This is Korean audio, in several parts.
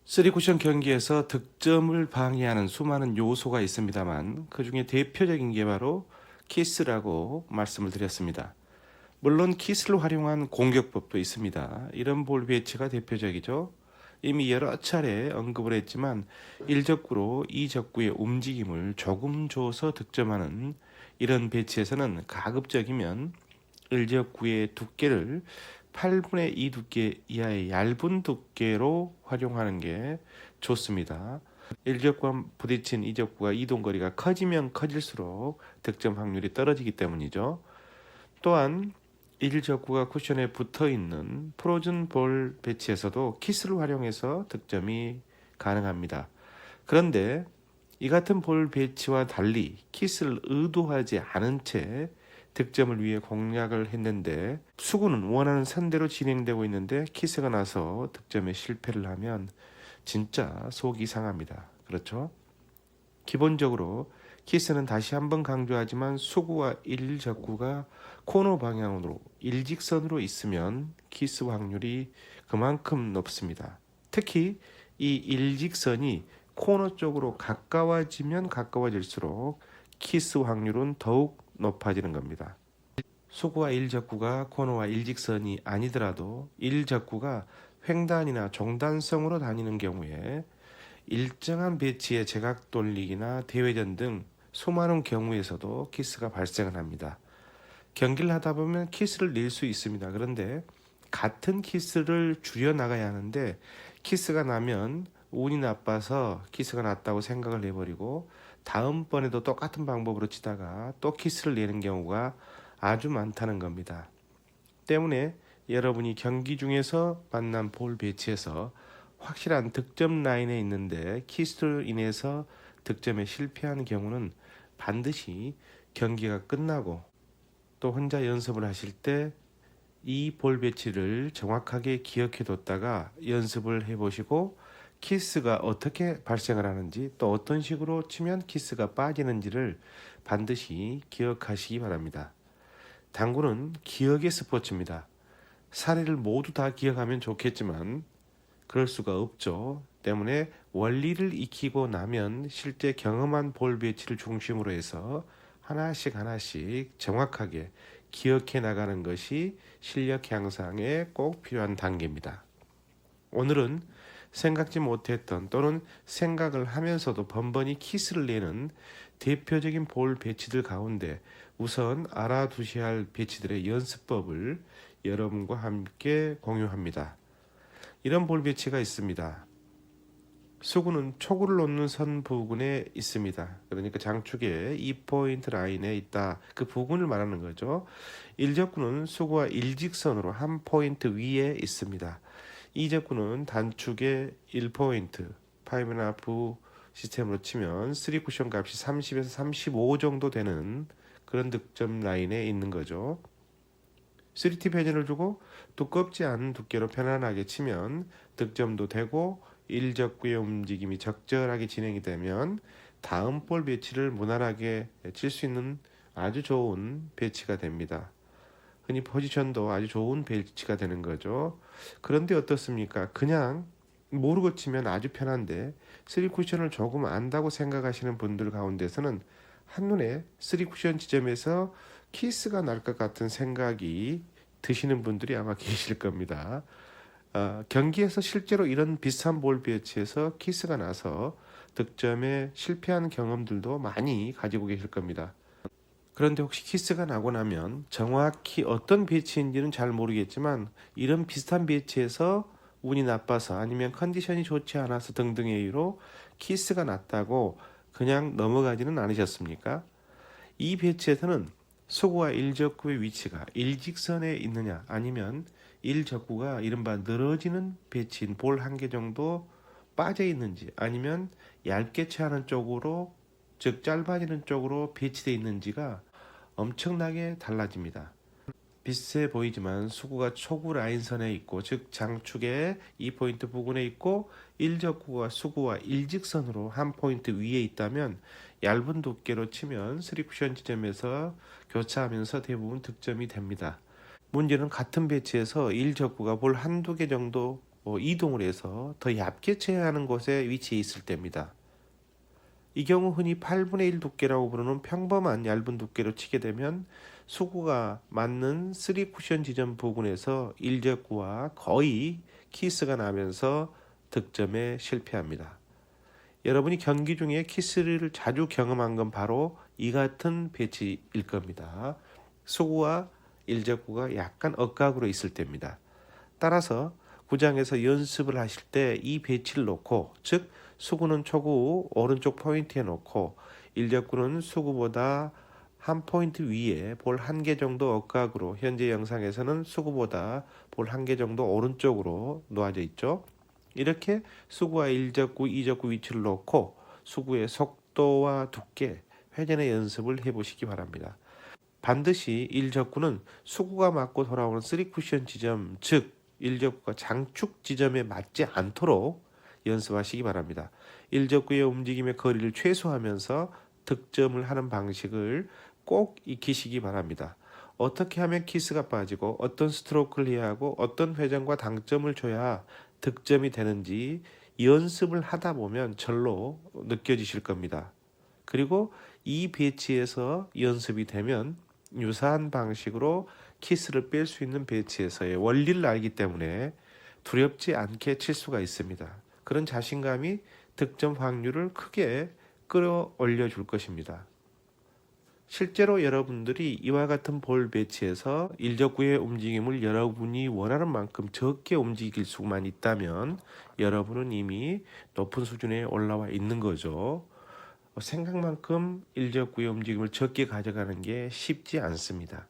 쓰리쿠션 경기에서 득점을 방해하는 수많은 요소가 있습니다만 그 중에 대표적인 게 바로 키스라고 말씀을 드렸습니다. 물론 키스를 활용한 공격법도 있습니다. 이런 볼 배치가 대표적이죠. 이미 여러 차례 언급을 했지만 1적구로 2적구의 움직임을 조금 줘서 득점하는 이런 배치에서는 가급적이면 1적구의 두께를 8분의 2 두께 이하의 얇은 두께로 활용하는 게 좋습니다. 1적구와 부딪힌 2적구가 이동거리가 커지면 커질수록 득점 확률이 떨어지기 때문이죠. 또한 1적구가 쿠션에 붙어있는 프로즌 볼 배치에서도 키스를 활용해서 득점이 가능합니다. 그런데 이 같은 볼 배치와 달리 키스를 의도하지 않은 채 득점을 위해 공략을 했는데 수구는 원하는 선대로 진행되고 있는데 키스가 나서 득점에 실패를 하면 진짜 속이 상합니다. 그렇죠? 기본적으로 키스는 다시 한번 강조하지만 수구와 1적구가 코너 방향으로 일직선으로 있으면 키스 확률이 그만큼 높습니다. 특히 이 일직선이 코너 쪽으로 가까워지면 가까워질수록 키스 확률은 더욱 높아지는 겁니다. 수구와 1적구가 코너와 일직선이 아니더라도 1적구가 횡단이나 종단성으로 다니는 경우에 일정한 배치의 제각 돌리기나 대회전 등 수많은 경우에서도 키스가 발생을 합니다. 경기를 하다 보면 키스를 낼 수 있습니다. 그런데 같은 키스를 줄여 나가야 하는데 키스가 나면 운이 나빠서 키스가 났다고 생각을 해버리고 다음번에도 똑같은 방법으로 치다가 또 키스를 내는 경우가 아주 많다는 겁니다. 때문에 여러분이 경기 중에서 만난 볼 배치에서 확실한 득점 라인에 있는데 키스로 인해서 득점에 실패하는 경우는 반드시 경기가 끝나고 또 혼자 연습을 하실 때 이 볼 배치를 정확하게 기억해 뒀다가 연습을 해보시고 키스가 어떻게 발생을 하는지 또 어떤 식으로 치면 키스가 빠지는지를 반드시 기억하시기 바랍니다. 당구는 기억의 스포츠입니다. 사례를 모두 다 기억하면 좋겠지만 그럴 수가 없죠. 때문에 원리를 익히고 나면 실제 경험한 볼 배치를 중심으로 해서 하나씩 정확하게 기억해 나가는 것이 실력 향상에 꼭 필요한 단계입니다. 오늘은 생각지 못했던 또는 생각을 하면서도 번번이 키스를 내는 대표적인 볼 배치들 가운데 우선 알아두셔야 할 배치들의 연습법을 여러분과 함께 공유합니다. 이런 볼 배치가 있습니다. 수구는 초구를 놓는 선 부근에 있습니다. 그러니까 장축의 2포인트 라인에 있다. 그 부근을 말하는 거죠. 1적구는 수구와 일직선으로 한 포인트 위에 있습니다. 2적구는 단축의 1포인트, 5.5 시스템으로 치면 3쿠션 값이 30에서 35 정도 되는 그런 득점 라인에 있는 거죠. 3T 배진을 주고 두껍지 않은 두께로 편안하게 치면 득점도 되고 1적구의 움직임이 적절하게 진행이 되면 다음 볼 배치를 무난하게 칠 수 있는 아주 좋은 배치가 됩니다. 흔히 포지션도 아주 좋은 배치가 되는 거죠. 그런데 어떻습니까? 그냥 모르고 치면 아주 편한데 3쿠션을 조금 안다고 생각하시는 분들 가운데서는 한눈에 3쿠션 지점에서 키스가 날 것 같은 생각이 드시는 분들이 아마 계실 겁니다. 경기에서 실제로 이런 비슷한 볼 배치에서 키스가 나서 득점에 실패한 경험들도 많이 가지고 계실 겁니다. 그런데 혹시 키스가 나고 나면 정확히 어떤 배치인지는 잘 모르겠지만 이런 비슷한 배치에서 운이 나빠서 아니면 컨디션이 좋지 않아서 등등의 이유로 키스가 났다고 그냥 넘어가지는 않으셨습니까? 이 배치에서는 수구와 1적구의 위치가 일직선에 있느냐 아니면 1적구가 이른바 늘어지는 배치인 볼 한 개 정도 빠져 있는지 아니면 얇게 채하는 쪽으로 즉 짧아지는 쪽으로 배치되어 있는지가 엄청나게 달라집니다. 비슷해 보이지만 수구가 초구 라인선에 있고 즉 장축의 2포인트 부근에 있고 1적구가 수구와 일직선으로 한 포인트 위에 있다면 얇은 두께로 치면 3쿠션 지점에서 교차하면서 대부분 득점이 됩니다. 문제는 같은 배치에서 1적구가 볼 한두 개 정도 이동을 해서 더 얇게 쳐야 하는 곳에 위치해 있을 때입니다. 이 경우 흔히 8분의 1 두께라고 부르는 평범한 얇은 두께로 치게 되면 수구가 맞는 3 쿠션 지점 부분에서 일적구와 거의 키스가 나면서 득점에 실패합니다. 여러분이 경기 중에 키스를 자주 경험한 건 바로 이 같은 배치일 겁니다. 수구와 일적구가 약간 억각으로 있을 때입니다. 따라서 구장에서 연습을 하실 때 이 배치를 놓고, 즉 수구는 초구 오른쪽 포인트에 놓고 일적구는 수구보다 한 포인트 위에 볼 한 개 정도 억각으로, 현재 영상에서는 수구보다 볼 한 개 정도 오른쪽으로 놓아져 있죠. 이렇게 수구와 일적구, 이적구 위치를 놓고 수구의 속도와 두께, 회전의 연습을 해보시기 바랍니다. 반드시 일적구는 수구가 맞고 돌아오는 3쿠션 지점, 즉 일적구가 장축 지점에 맞지 않도록 연습하시기 바랍니다. 일적구의 움직임의 거리를 최소화하면서 득점을 하는 방식을 꼭 익히시기 바랍니다. 어떻게 하면 키스가 빠지고 어떤 스트로크를 해야 하고 어떤 회전과 당점을 줘야 득점이 되는지 연습을 하다 보면 절로 느껴지실 겁니다. 그리고 이 배치에서 연습이 되면 유사한 방식으로 키스를 뺄 수 있는 배치에서의 원리를 알기 때문에 두렵지 않게 칠 수가 있습니다. 그런 자신감이 득점 확률을 크게 끌어올려 줄 것입니다. 실제로 여러분들이 이와 같은 볼 배치에서 일적구의 움직임을 여러분이 원하는 만큼 적게 움직일 수만 있다면 여러분은 이미 높은 수준에 올라와 있는 거죠. 생각만큼 일적구의 움직임을 적게 가져가는 게 쉽지 않습니다.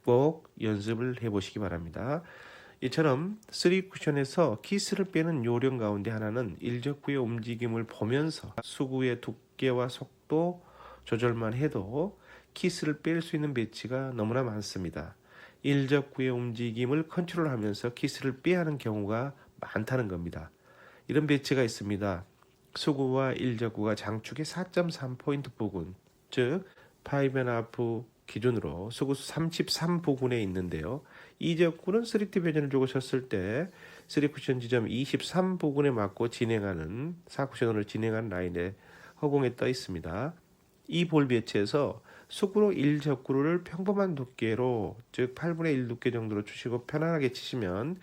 꼭 연습을 해보시기 바랍니다. 이처럼 3쿠션에서 키스를 빼는 요령 가운데 하나는 일적구의 움직임을 보면서 수구의 두께와 속도 조절만 해도 키스를 뺄 수 있는 배치가 너무나 많습니다. 일적구의 움직임을 컨트롤하면서 키스를 빼야 하는 경우가 많다는 겁니다. 이런 배치가 있습니다. 수구와 일적구가 장축의 4.3포인트 부근, 즉 5.5 기준으로 수구수 33 부근에 있는데요. 이적구는 3T 회전을 주고 쳤을 때 3쿠션 지점 23 부근에 맞고 진행하는 4쿠션을 진행하는 라인에 허공에 떠 있습니다. 이 볼 배치에서 수구로 일적구를 평범한 두께로, 즉 8분의 1 두께 정도로 주시고 편안하게 치시면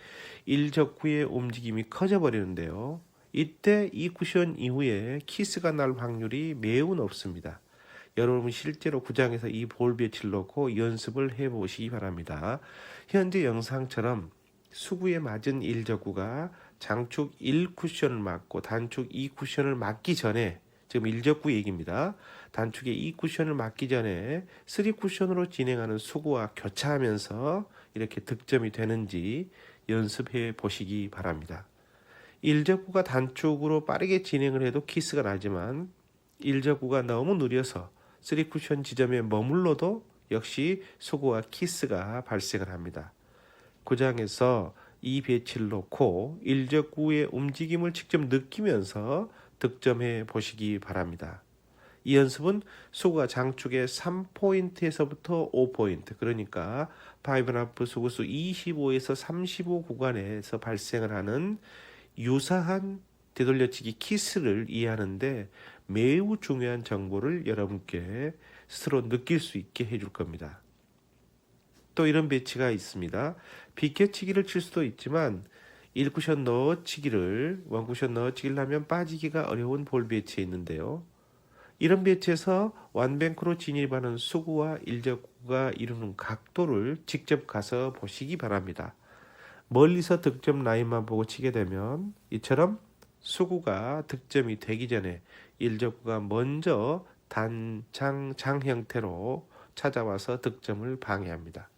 일적구의 움직임이 커져 버리는데요. 이때 이 쿠션 이후에 키스가 날 확률이 매우 높습니다. 여러분 실제로 구장에서 이 볼 배치를 놓고 연습을 해보시기 바랍니다. 현재 영상처럼 수구에 맞은 일적구가 장축 1쿠션을 맞고 단축 2쿠션을 맞기 전에, 지금 일적구 얘기입니다. 단축의 2쿠션을 맞기 전에 3쿠션으로 진행하는 수구와 교차하면서 이렇게 득점이 되는지 연습해 보시기 바랍니다. 일적구가 단축으로 빠르게 진행을 해도 키스가 나지만 일적구가 너무 느려서 3쿠션 지점에 머물러도 역시 수구와 키스가 발생을 합니다. 구장에서 이 배치를 놓고 일적구의 움직임을 직접 느끼면서 득점해 보시기 바랍니다. 이 연습은 수구가 장축의 3포인트에서부터 5포인트, 그러니까 5.5 수구수 25에서 35 구간에서 발생을 하는 유사한 되돌려치기 키스를 이해하는데 매우 중요한 정보를 여러분께 스스로 느낄 수 있게 해줄 겁니다. 또 이런 배치가 있습니다. 비껴치기를 칠 수도 있지만 1쿠션 넣어치기를, 1쿠션 넣어치기를 하면 빠지기가 어려운 볼 배치에 있는데요. 이런 배치에서 완뱅크로 진입하는 수구와 일적구가 이루는 각도를 직접 가서 보시기 바랍니다. 멀리서 득점 라인만 보고 치게 되면 이처럼 수구가 득점이 되기 전에 일적구가 먼저 단장 형태로 찾아와서 득점을 방해합니다.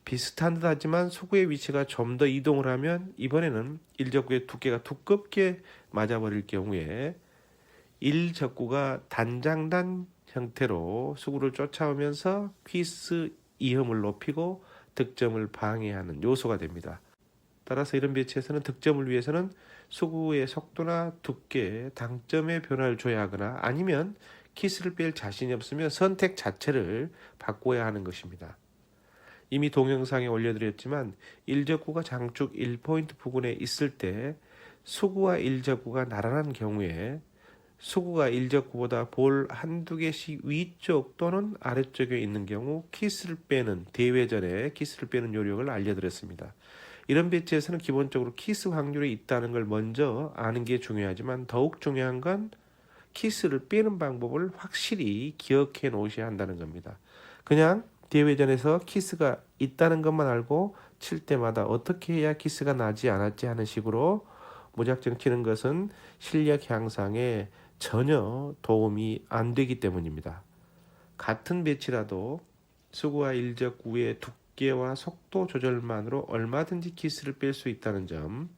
비슷한 듯 하지만 수구의 위치가 좀 더 이동을 하면 이번에는 일적구의 두께가 두껍게 맞아버릴 경우에 일적구가 단장단 형태로 수구를 쫓아오면서 퀴스 이음을 높이고 득점을 방해하는 요소가 됩니다. 따라서 이런 배치에서는 득점을 위해서는 수구의 속도나 두께, 당점의 변화를 줘야 하거나 아니면 키스를 뺄 자신이 없으면 선택 자체를 바꿔야 하는 것입니다. 이미 동영상에 올려드렸지만 일적구가 장축 1포인트 부근에 있을 때 수구와 일적구가 나란한 경우에 수구가 일적구보다 볼 한두 개씩 위쪽 또는 아래쪽에 있는 경우 키스를 빼는 대회전에 키스를 빼는 요령을 알려드렸습니다. 이런 배치에서는 기본적으로 키스 확률이 있다는 걸 먼저 아는 게 중요하지만 더욱 중요한 건 키스를 빼는 방법을 확실히 기억해 놓으셔야 한다는 겁니다. 그냥 대회전에서 키스가 있다는 것만 알고 칠 때마다 어떻게 해야 키스가 나지 않았지 하는 식으로 무작정 치는 것은 실력 향상에 전혀 도움이 안 되기 때문입니다. 같은 배치라도 수구와 일적구의 두께와 속도 조절만으로 얼마든지 키스를 뺄 수 있다는 점,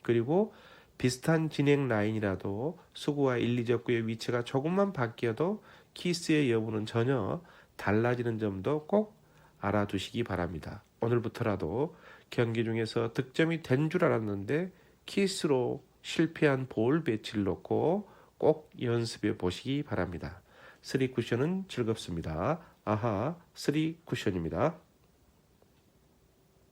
그리고 비슷한 진행 라인이라도 수구와 1, 2적구의 위치가 조금만 바뀌어도 키스의 여부는 전혀 달라지는 점도 꼭 알아두시기 바랍니다. 오늘부터라도 경기 중에서 득점이 된 줄 알았는데 키스로 실패한 볼 배치를 놓고 꼭 연습해 보시기 바랍니다. 3쿠션은 즐겁습니다. 아하, 3쿠션입니다.